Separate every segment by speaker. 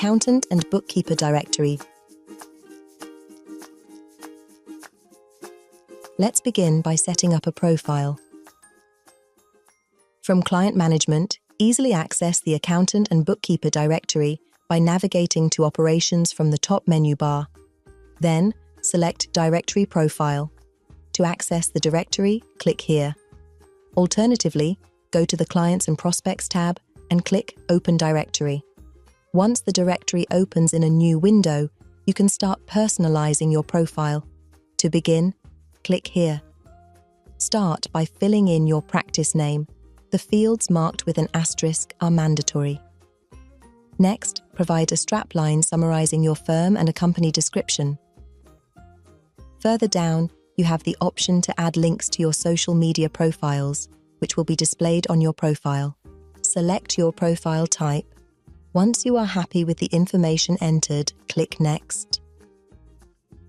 Speaker 1: Accountant and Bookkeeper Directory. Let's begin by setting up a profile. From Client Management, easily access the Accountant and Bookkeeper Directory by navigating to Operations from the top menu bar. Then, select Directory Profile. To access the directory, click here. Alternatively, go to the Clients and Prospects tab and click Open Directory. Once the directory opens in a new window, you can start personalizing your profile. To begin, click here. Start by filling in your practice name. The fields marked with an asterisk are mandatory. Next, provide a strapline summarizing your firm and a company description. Further down, you have the option to add links to your social media profiles, which will be displayed on your profile. Select your profile type. Once you are happy with the information entered, click Next.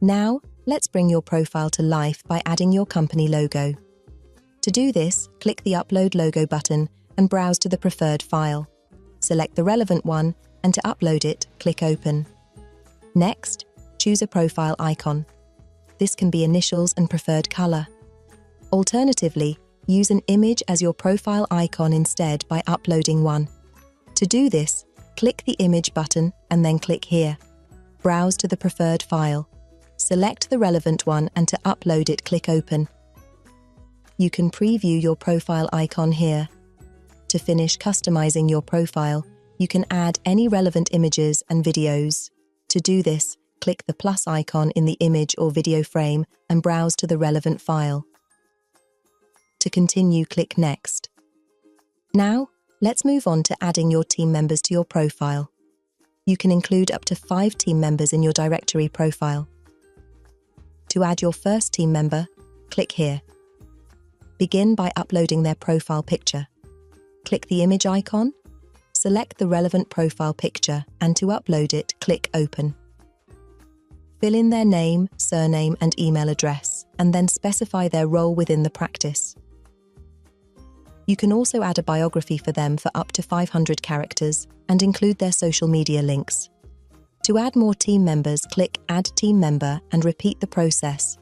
Speaker 1: Now, let's bring your profile to life by adding your company logo. To do this, click the Upload Logo button and browse to the preferred file. Select the relevant one, and to upload it, click Open. Next, choose a profile icon. This can be initials and preferred color. Alternatively, use an image as your profile icon instead by uploading one. To do this, click the Image button and then click here. Browse to the preferred file. Select the relevant one, and to upload it, click Open. You can preview your profile icon here. To finish customizing your profile, you can add any relevant images and videos. To do this, click the plus icon in the image or video frame and browse to the relevant file. To continue, click Next. Now, let's move on to adding your team members to your profile. You can include up to 5 team members in your directory profile. To add your first team member, click here. Begin by uploading their profile picture. Click the image icon, select the relevant profile picture, and to upload it, click Open. Fill in their name, surname, and email address, and then specify their role within the practice. You can also add a biography for them for up to 500 characters and include their social media links. To add more team members, click Add Team Member and repeat the process.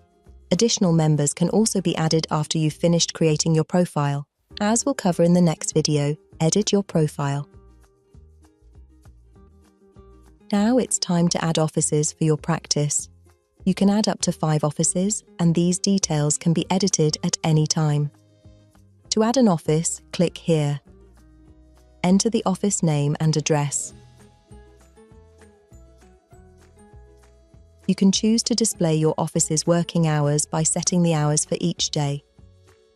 Speaker 1: Additional members can also be added after you've finished creating your profile. As we'll cover in the next video, edit your profile. Now it's time to add offices for your practice. You can add up to 5 offices, and these details can be edited at any time. To add an office, click here. Enter the office name and address. You can choose to display your office's working hours by setting the hours for each day.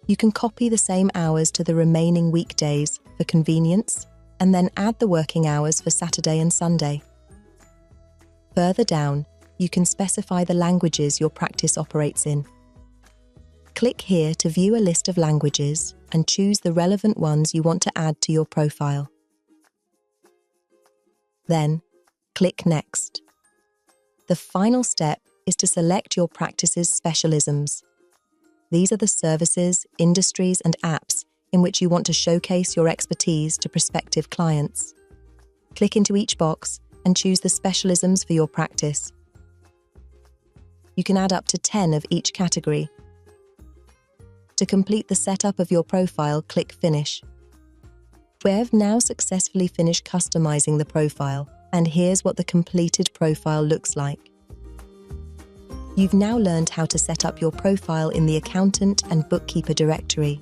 Speaker 1: You can copy the same hours to the remaining weekdays for convenience, and then add the working hours for Saturday and Sunday. Further down, you can specify the languages your practice operates in. Click here to view a list of languages and choose the relevant ones you want to add to your profile. Then, click Next. The final step is to select your practice's specialisms. These are the services, industries, and apps in which you want to showcase your expertise to prospective clients. Click into each box and choose the specialisms for your practice. You can add up to 10 of each category. To complete the setup of your profile, click Finish. We've now successfully finished customizing the profile, and here's what the completed profile looks like. You've now learned how to set up your profile in the Accountant and Bookkeeper Directory.